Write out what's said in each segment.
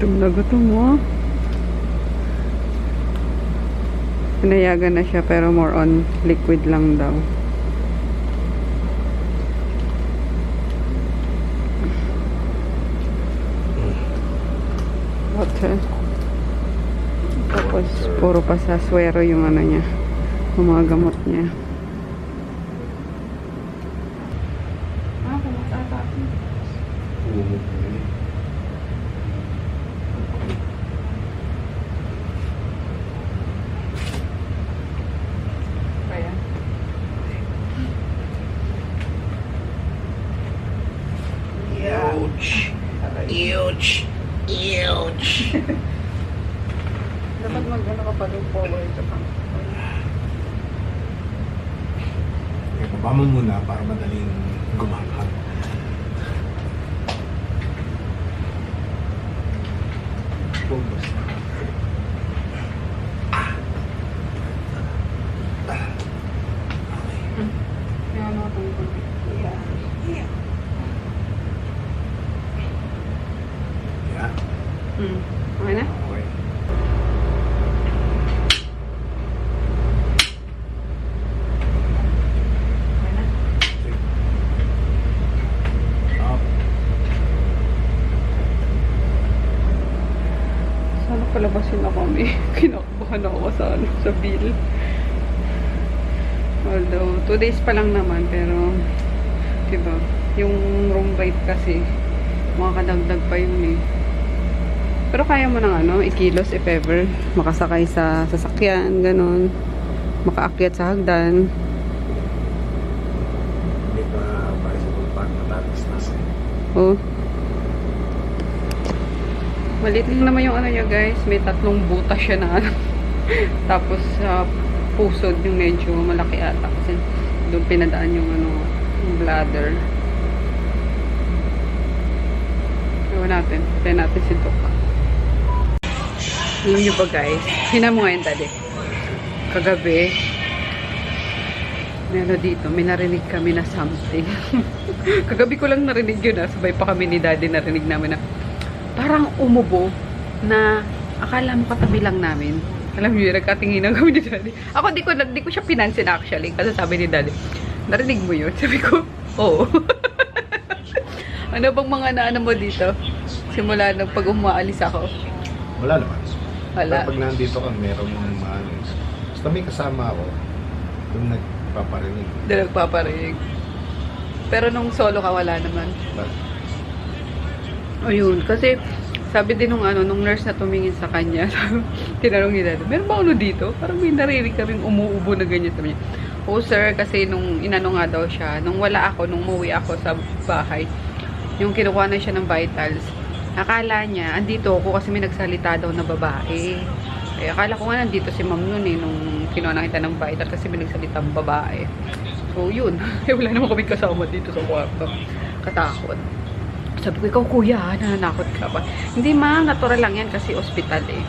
Gutom na gutom mo. Pinayagan na siya pero more on liquid lang daw. Water. Tapos puro pa sa swero yung ano niya. Yung mga gamot niya. Ouch! Ouch! Ouch! Dapat mag-ano ka pa doon forward ka pa. Okay, baba mo muna para madaling gumahap. Focus. Yan ako tungkol. Yeah. Okay na? Okay. Okay na? Up. Sana palabasin ako may kinakabahan ako sa bill. Although 2 days pa lang naman pero diba yung room rate kasi makakadagdag pa yun eh. Pero kaya mo nang ano, ikilos if ever makasakay sa sasakyan, ganun. Makaakyat sa hagdan. Hindi pa bicycle park matapos na siya. Oh. Maliit lang naman yung ano niya guys. May 3 butas siya na ano. Tapos sa pusod yung medyo malaki ata. Kasi doon pinadaan yung ano, yung bladder. Ewan natin. Kaya natin si Doc. Alam nyo ba guys? Hina mo ngayon dali. Kagabi. Meron dito. May narinig kami na something. Kagabi ko lang narinig yun. Sabay pa kami ni daddy narinig namin na parang umubo na akala mo katabi lang namin. Alam nyo yun, nagkatinginan kami ni daddy. Ako di ko siya pinansin actually. Kasi sabi ni daddy, narinig mo yun? Sabi ko, oo. Ano bang mga naano mo dito? Simula nung pag umaalis ako. Wala naman. Wala. Pero pag nandito ka, meron mong maano. Basta may kasama ako, doon nagpaparinig. Doon nagpaparinig. Pero nung solo ka, wala naman. But, Ayun, kasi sabi din nung nurse na tumingin sa kanya, tinanong ni daddy, meron ba ano dito? Parang may narinig kaming umuubo na ganyan. Sabi niya, oh sir, kasi nung inano nga daw siya, nung wala ako, nung umuwi ako sa bahay, yung kinukuha na siya ng vitals, akala niya, andito ako kasi may nagsalita daw na babae. Eh, akala ko nga nandito si ma'am nun eh, nung kinuha na kita ng vital kasi may nagsalita ng babae. So, yun. Wala naman kami kasama dito sa kwarto. Katakot. Sabi ko, ikaw kuya, nananakot ka ba? Hindi ma, natural lang yan kasi ospital eh.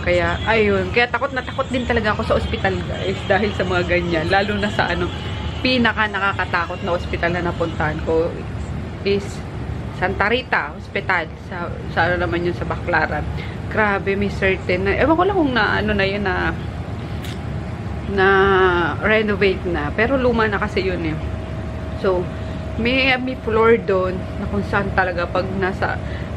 Kaya, ayun. Kaya takot na takot din talaga ako sa ospital guys. Dahil sa mga ganyan. Lalo na sa pinaka nakakatakot na ospital na napuntahan ko is Santa Rita Hospital. Sa ano naman yun sa Baclaran. Grabe, may certain na, ewan ko lang kung na ano na yun na renovate na. Pero luma na kasi yun eh. So, may floor doon na kung saan talaga pag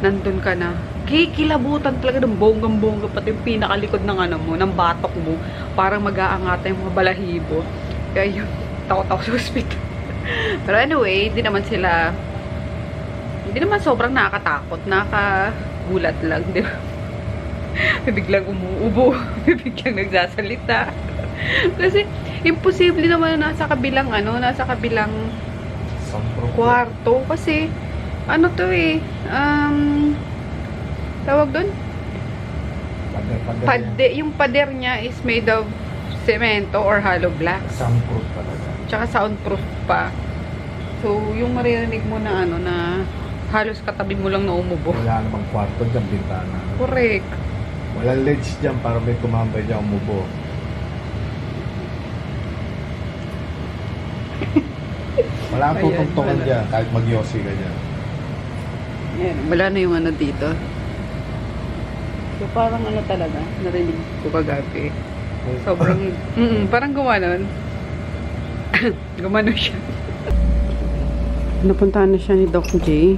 nandun ka na, kikilabutan talaga ng bonggang-bongga pati yung pinakalikod ng ng batok mo. Parang mag-aangata yung mga balahibo. Kaya yun, takot ako sa hospital. Pero anyway, hindi naman sobrang nakakatakot. Nakakagulat lang, di ba? May biglang umuubo. May biglang nagsasalita. Kasi, imposible naman na nasa kabilang kwarto. Kasi, ano to eh, tawag doon? Yung pader niya is made of cemento or hollow blocks. soundproof talaga. Tsaka soundproof pa. So, yung maririnig mo na na halos katabi mo lang na umubo. Wala namang kwarto dyan, bintana. Correct. Walang ledge dyan para may tumambay dyan umubo. Wala kang Ayan, tutungtungan wala. dyan kahit mag-yossi ka dyan. Ayan, wala na yung dito. So, parang ano talaga, narinig ko kagabi. Sobrang, parang gumanon. Gumano siya. Napuntahan na siya ni Doc J.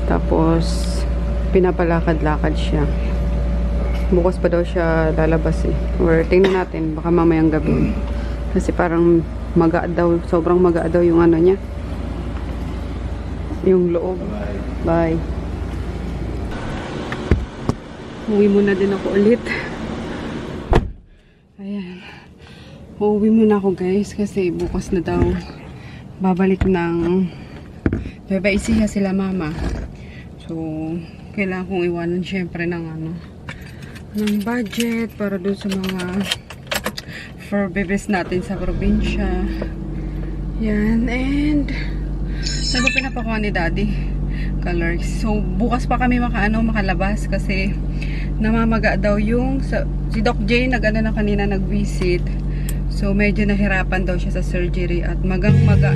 Tapos, pinapalakad-lakad siya. Bukas pa daw siya lalabas eh. Or tingnan natin, baka mamayang gabi. Kasi parang maga daw, sobrang maga daw yung ano niya. Yung loob. Bye. Uwi muna din ako ulit. Ayan. Uuwi muna ako guys kasi bukas na daw babalik ng Nueva Ecija sila mama. So, kailangan kong iwanan syempre ng budget para doon sa mga fur babies natin sa probinsya. Yan. And sabi pinapakuha ni daddy colors. So, bukas pa kami makalabas kasi namamaga daw yung si Doc J na kanina nag-visit. So, medyo nahirapan daw siya sa surgery at magang-maga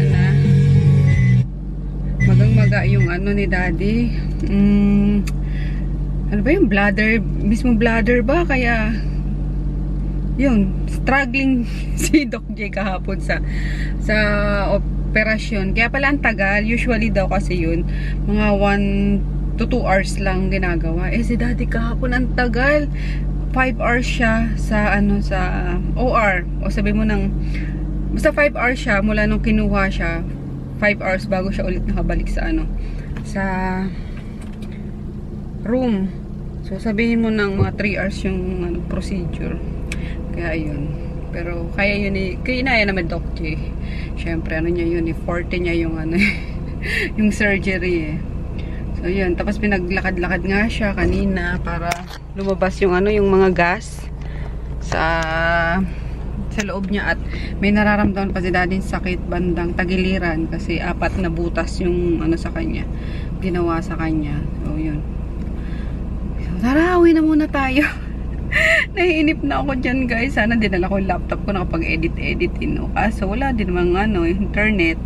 yung ni daddy. Ano ba yung bladder? Mismo bladder ba? Kaya yun, struggling si Doc J kahapon sa operasyon. Kaya pala ang tagal. Usually daw kasi yun, mga 1 to 2 hours lang ginagawa. Si daddy kahapon ang tagal. 5 hours siya sa OR. O sabi mo basta 5 hours siya mula nung kinuha siya. 5 hours bago siya ulit nakabalik sa sa room. So sabihin mo ng mga 3 hours yung procedure. Kaya yun. Pero kaya yun kinaya naman Doc J. Syempre niya yun, forte niya yung yung surgery eh. So, yun. Tapos pinaglakad-lakad nga siya kanina para lumabas yung yung mga gas sa loob niya at may nararamdaman pa si daddy sakit bandang tagiliran kasi 4 na butas yung sa kanya. Ginawa sa kanya. So, yun. So, tara, uwi na muna tayo. Naiinip na ako dyan, guys. Sana dinala ko yung laptop ko nakapag-edit no? Kaso wala din namang internet.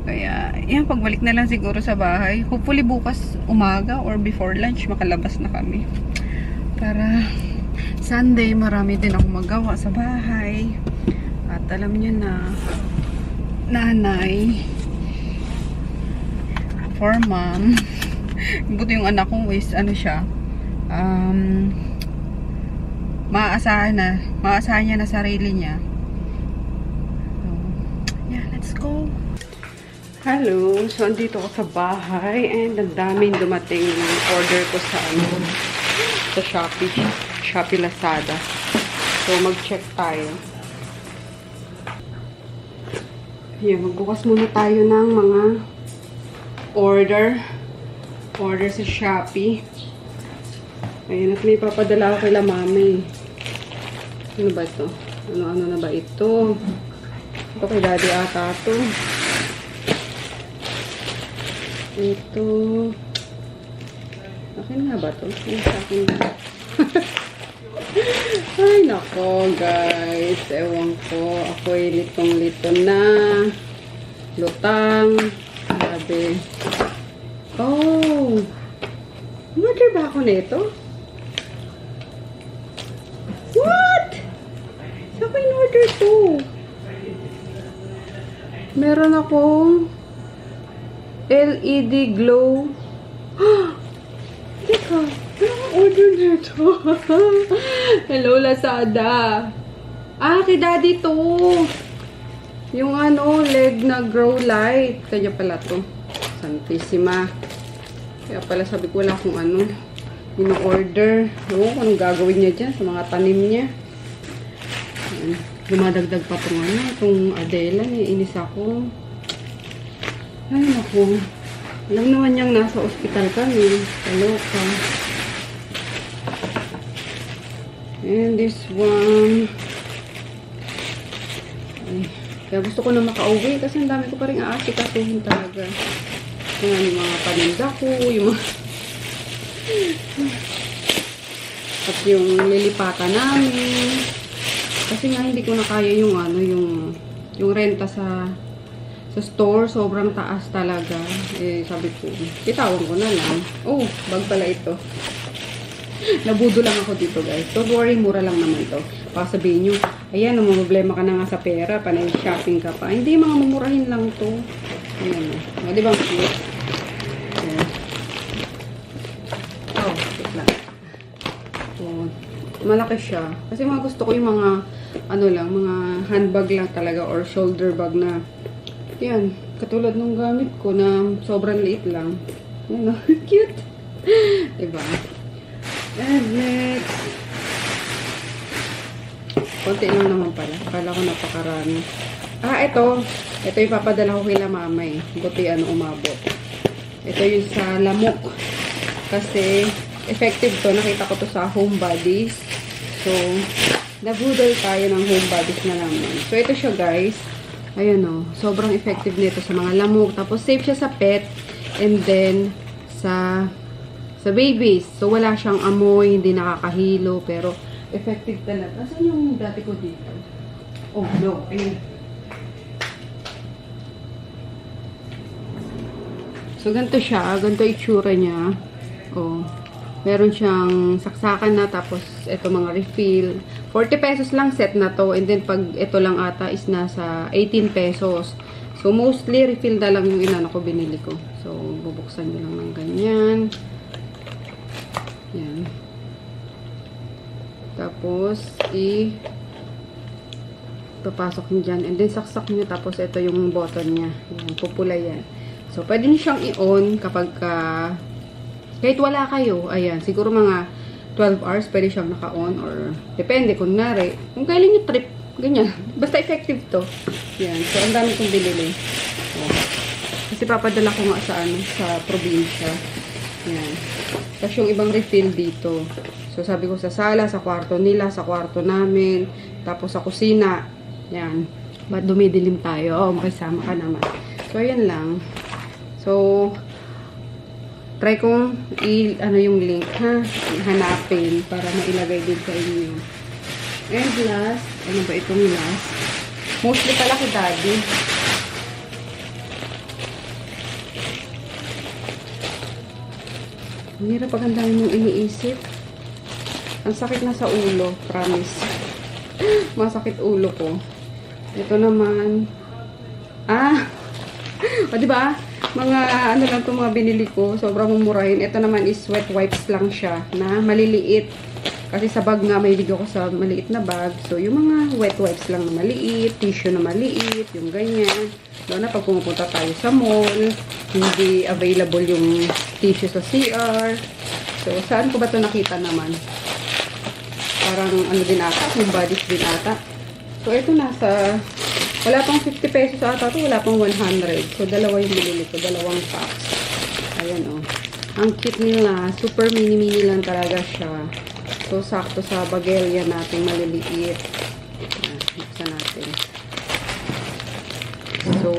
Kaya, yan, pagbalik na lang siguro sa bahay. Hopefully bukas umaga or before lunch makalabas na kami. Para Sunday, marami din ako magawa sa bahay. At alam niyo na, nanay, for mom, buti yung anak ko is, siya, maaasahan niya na sarili niya. So, yeah, let's go. Hello, so andito ako sa bahay and ang daming dumating ng order ko sa Shopee Lazada. So mag-check tayo. Ayan, magbukas muna tayo ng mga order sa Shopee. Ayan, at may papadala ako kay mami. Ano ba ito? Ano na ba ito? Ito kay daddy ata ito. Ito. Akin nga ba ito? Yung sa akin na. Ay, nako, guys. Ewan ko. Ako'y litong-lito na. Lutang. Sabi. Oh! Order ba ako nito? What? Saan ko in-order to? Meron akong LED glow. Teka, anong order nito? Hello, Lazada. Kay daddy to. Yung leg na grow light. Kaya pala to. Santissima. Kaya pala sabi ko wala kung in-order. Ewan ko anong gagawin niya dyan sa mga tanim niya. Dumadagdag pa itong Adela. Inis ako. Ay, naku. Alam naman niyang nasa ospital kami. Kaloka. And this one. Ay, kaya gusto ko na makauwi kasi ang dami ko pa rin aasikasuhin talaga. Yung mga paninda ko, yung mga at yung lilipatan namin. Kasi nga hindi ko na kaya yung yung renta sa store, sobrang taas talaga. Sabi ko, itawan ko na lang. Oh, bag pala ito. Nabudo lang ako dito, guys. Don't worry, mura lang naman to. Baka sabihin nyo, ayan, problema ka na nga sa pera, panay shopping ka pa. Hindi, mga mumurahin lang to. Ayan. O, di ba? Cute. Ayan. Oh, cute lang. Oh, malaki siya. Kasi mga gusto ko yung mga, ano lang, mga handbag lang talaga or shoulder bag na, yan, katulad nung gamit ko na sobrang liit lang. Yan, oh, cute. Diba? And next, konti lang naman pala. Akala ko napakarami. Ah, ito yung papadala ko kila mama eh. Buti umabot. Ito yung sa lamok. Kasi, effective to. Nakita ko to sa Home Bodies. So, nabudol tayo ng Home Bodies na naman. So, ito siya guys. Ayan o. Sobrang effective nito sa mga lamok. Tapos, safe siya sa pet. And then, sa babies. So, wala siyang amoy. Hindi nakakahilo. Pero, effective talaga. Saan yung dati ko dito? Oh, no. Ayun. So, ganito siya. Ganito itsura niya. Oh. Meron siyang saksakan na. Tapos, ito mga refill. 40 pesos lang set na to. And then, pag ito lang ata is nasa 18 pesos. So, mostly refill na lang yung inano ko binili ko. So, bubuksan nyo lang ng ganyan. Yan. Tapos, papasok nyo dyan. And then, saksak nyo. Tapos, ito yung button niya. Yan, pupula yan. So, pwede nyo siyang i-on kapag kahit wala kayo. Ayan, siguro mga 12 hours pwede siyang naka-on or depende kung nari. Kung kailan nyo trip, ganyan. Basta effective to. Yan. So, ang dami kong binili. Oh. Kasi papadala ko nga sa probinsya. Yan. Tapos yung ibang refill dito. So, sabi ko sa sala, sa kwarto nila, sa kwarto namin, tapos sa kusina. Yan. Ba't dumidilim tayo? Oh, makisama ka naman. So, ayan lang. So, try kong yung link, ha? Hanapin para mailagay din sa inyo. And last, ano ba itong last? Mostly pala kay Daddy. Ang hirap pag ang dami mong iniisip. Ang sakit na sa ulo, promise. Masakit ulo ko. Ito naman. O, diba? Mga, ano lang itong mga binili ko. Sobrang mumurahin. Ito naman is wet wipes lang siya na maliliit. Kasi sa bag nga, may video ko sa maliit na bag. So, yung mga wet wipes lang na maliit, tissue na maliit, yung ganyan. Doon na pag pumupunta tayo sa mall, hindi available yung tissue sa CR. So, saan ko ba ito nakita naman? Parang ano din ata, yung bodies din ata. So, ito nasa, wala pang 50 pesos ata ito, wala pang 100. So, dalawa yung binili ko, dalawang packs. Ayan o. Ang cute nila, super mini-mini lang talaga siya. So, sakto sa bagelya natin maliliit. Buksan natin. So,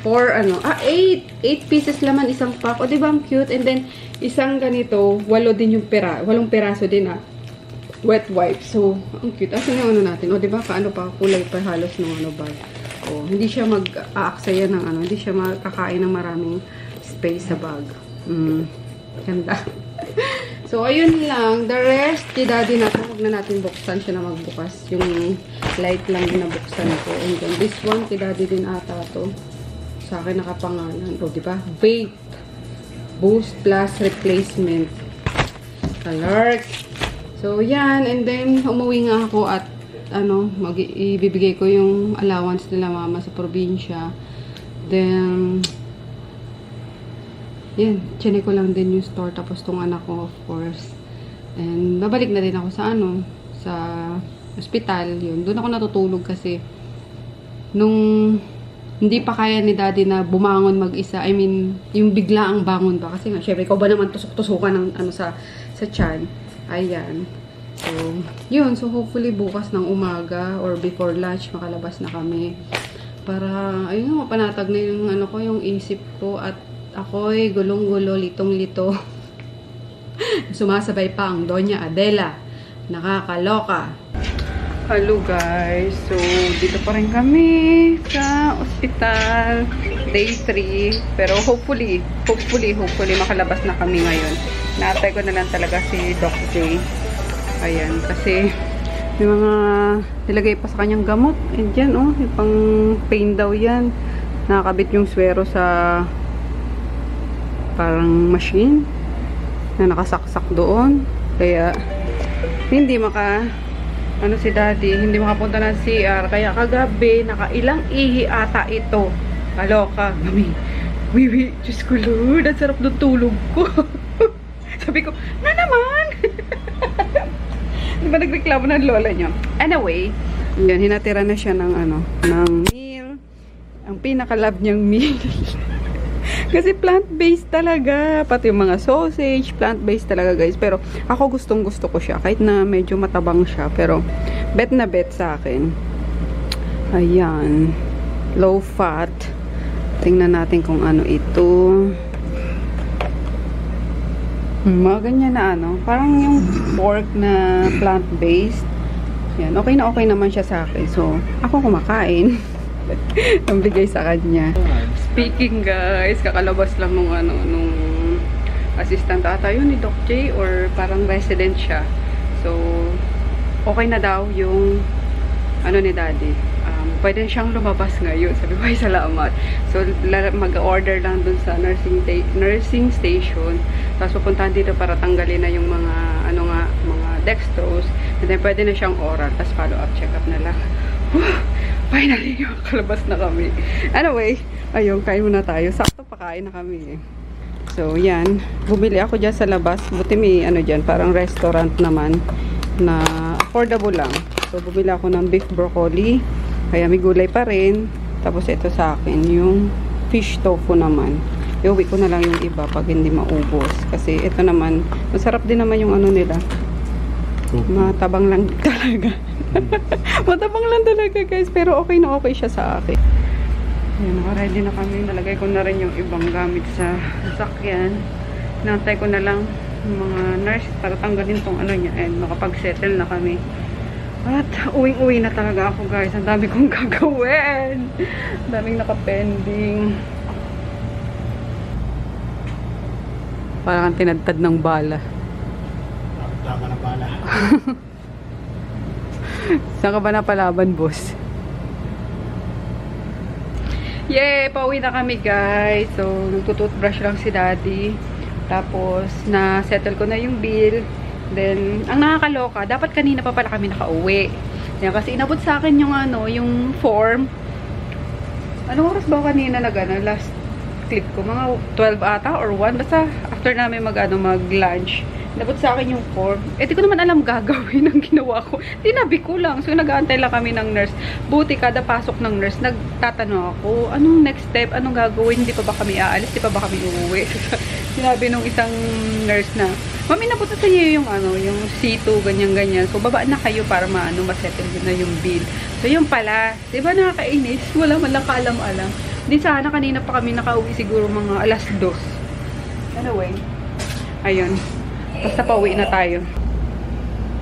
8 pieces laman isang pack. O, diba ang cute? And then, isang ganito, 8 din yung 8 peraso din wet wipe. So, ang cute. Asan yung ano natin? O, diba? Paano pa? Kulay pa halos ng bag. O, hindi siya mag-aaksaya ng hindi siya makakain ng maraming space sa bag. Ganda. So, ayun lang. The rest, kay Daddy na ito. Huwag na natin buksan siya na magbukas. Yung light lang din nabuksan ko. And then, this one, kay Daddy din ata ito. Sa akin nakapangalan. O, diba? Vape. Boost plus replacement. Alert. So, yan. And then, umuwi nga ako at, ibibigay ko yung allowance nila mama sa probinsya. Then, yan, chinek ko lang din yung store, tapos tong anak ko, of course. And, babalik na din ako sa sa ospital, yun. Doon ako natutulog kasi, nung hindi pa kaya ni Daddy na bumangon mag-isa, I mean, yung biglaang bangon ba, kasi nga, syempre, ikaw ba naman tusok-tusukan ng sa tiyan. Ayan. So, yun. So, hopefully, bukas ng umaga or before lunch, makalabas na kami. Para, ayun, mapanatag na yung, yung isip ko at ako'y gulong-gulo, litong-lito. Sumasabay pa ang Doña Adela. Nakakaloka. Hello guys. So, dito pa rin kami sa ospital. Day 3. Pero hopefully makalabas na kami ngayon. naatay ko na lang talaga si Doc J. Ayan, kasi may mga nilagay pa sa kanyang gamot. And dyan, oh, yung pang pain daw yan. Nakakabit yung swero sa parang machine na nakasaksak doon. Kaya, hindi ano si daddy, hindi makapunta ng CR. Kaya kagabi, nakailang ihi ata ito. Kaloka, mami. Wiwi, Diyos ko Lord, ang sarap ng tulog ko. Sabi ko, na naman! Di ba nagreklamo ng lola niya? Anyway, yan, hinatira na siya ng ng meal. Ang pinaka-love niyang meal. Kasi plant-based talaga. Pati yung mga sausage, plant-based talaga guys. Pero ako gustong-gusto ko siya. Kahit na medyo matabang siya. Pero bet na bet sa akin. Ayan. Low fat. Tingnan natin kung ano ito. Mga ganyan na parang yung pork na plant-based. Yan, okay na okay naman siya sa akin. So, ako kumakain. Ang bigay sa kanya. Speaking guys, kakalabas lang nung assistant ata yun ni Doc J or parang resident siya. So, okay na daw yung ni daddy. Pwede siyang lumabas ngayon. Sabi ko, ay salamat. So, mag-order lang dun sa nursing station. Tapos pupuntahan dito para tanggalin na yung mga, mga dextrose. And then, pwede na siyang oral. Tapos follow-up check-up na lang. Finally, makalabas na kami. Anyway, ayun, kain muna tayo. Sakto pakain na kami. So, yan. Bumili ako dyan sa labas. Buti may, dyan, parang restaurant naman na affordable lang. So, bumili ako ng beef broccoli. Kaya may gulay pa rin. Tapos ito sa akin, yung fish tofu naman. Iuwi ko na lang yung iba pag hindi maubos. Kasi ito naman, masarap din naman yung nila. Matabang lang talaga. Matabang lang talaga guys. Pero okay na okay siya sa akin. Ayan, naka-ready na kami. Nalagay ko na rin yung ibang gamit sa sasakyan. Nantay ko na lang yung mga nurse para tanggalin tong niya. And makapag-settle na kami. At uwing-uwi na talaga ako guys. Ang dami kong gagawin. Ang daming nakapending. Parang tinadtad ng bala. Tama na bala. Saan ka ba napalaban, boss? Yay! Pauwi na kami guys. So, nagtututbrush lang si daddy. Tapos, na-settle ko na yung bill. Then, ang nakakaloka, dapat kanina pa pala kami nakauwi. Yan, kasi inabot sa akin yung yung form. Anong oras ba kanina last clip ko? Mga 12 ata or 1. Basta after namin mag-lunch. Inabot sa akin yung form. Di ko naman alam gagawin ang ginawa ko. Tinabi ko lang. So, nag-aantay lang kami ng nurse. Buti kada pasok ng nurse, nagtatanong ako, anong next step? Anong gagawin? Hindi pa ba kami aalis? Hindi pa ba kami uuwi? Sinabi nung isang nurse na, mami, napunta sa inyo yung yung C2, ganyan-ganyan. So, baba na kayo para masettle na yung bill. So, yung pala, diba nakakainis? Wala man lang kaalam-alam. Di sana kanina pa kami nakauwi siguro mga alas 2. Anyway, ayun. Basta pauwi na tayo.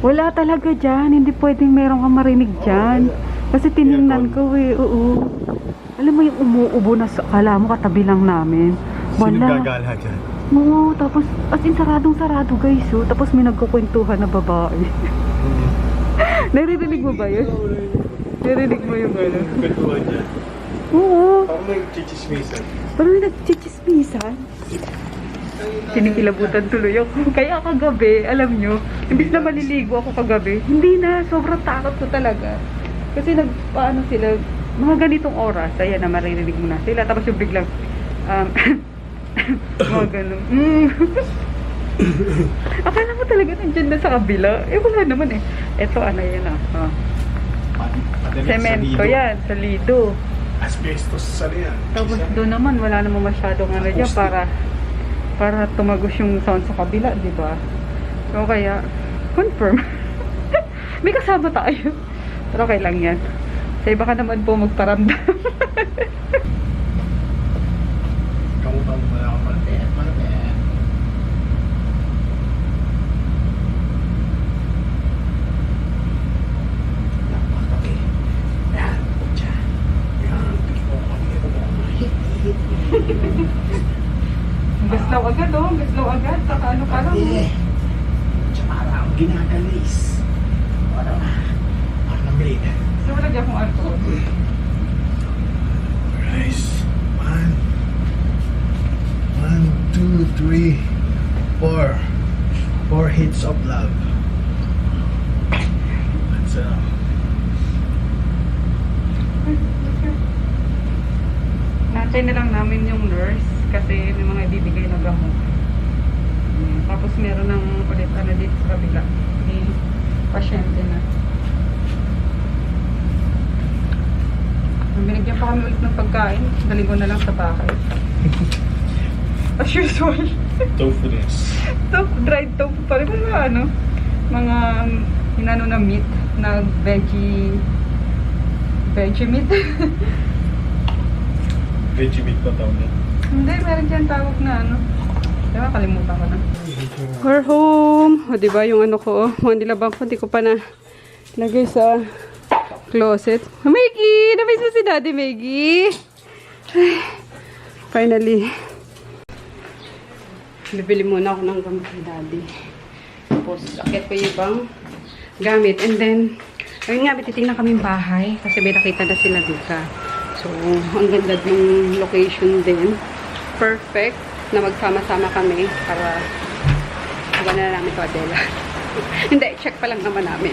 Wala talaga dyan. Hindi pwedeng meron kang marinig dyan. Kasi tinignan ko oo. Alam mo yung umuubo na akala mo katabi lang namin. Sino gagala dyan? Oo, tapos as in saradong-sarado guys. Tapos may nagkukwentuhan na babae. Naririnig mo ba yun? Naririnig mo yung Kwentuhan dyan. Oo. Parang may chichismisan. Parang may nagchichismisan. Kinikilabutan tuloy ako. Kaya kagabi, alam nyo, imbis na maliligo ako kagabi, hindi na, sobrang takot ko talaga. Kasi paano sila, mga ganitong oras, ayan na, maririnig mo na sila. Tapos yung biglang, mga ganun. Akala mo talaga nandyan na sa kabila. Wala naman eh. Eto, yan semento yan, sa lido. Asbestos sa riyan. Tapos doon naman, wala naman masyadong dyan para tumagos yung sound sa kabila, di ba? So, kaya, confirm. May kasama tayo. Pero okay lang yan. Sa iba ka naman po magparamdam. Kamukha mo na ako malapit. Gaslaw agad, oh. Gaslaw agad. Saka ano pa lang. Tsaka ang ginagalis. Para maid. So, wala dyan kung alcohol. Rice. 1, 2, 3, 4. 4 hits of love. That's Nantay na lang namin yung nurse kasi may mga ibibigay na gamot. Ayan. Tapos meron ng ulit ano dito sa kabila. May pasyente na. Binigyan pa kami ulit ng pagkain. Daling ko na lang sa bahay. As usual. tofu this. Tofu, dried tofu pa rin. Mga ano, mga hinano na meat, na veggie meat. Veggie meat pa tawag niya. Hindi, meron dyan tawag na ano. Diba, kalimutan ko na. We're home. O, diba yung ano ko, oh. Mga nilabang ko, hindi ko pa na lagay sa closet. Oh, Maggie! Namiss mo si Daddy, Maggie! Ay, finally. Bibili muna ako ng gamit ni Daddy. Tapos, akit ko yung ibang gamit. And then, ayun nga, titingnan kami yung bahay. Kasi may nakita na sila dito. So, ang ganda ng location din. Perfect na magsama-sama kami para wala na namin to Adela. Hindi, check pa lang naman namin.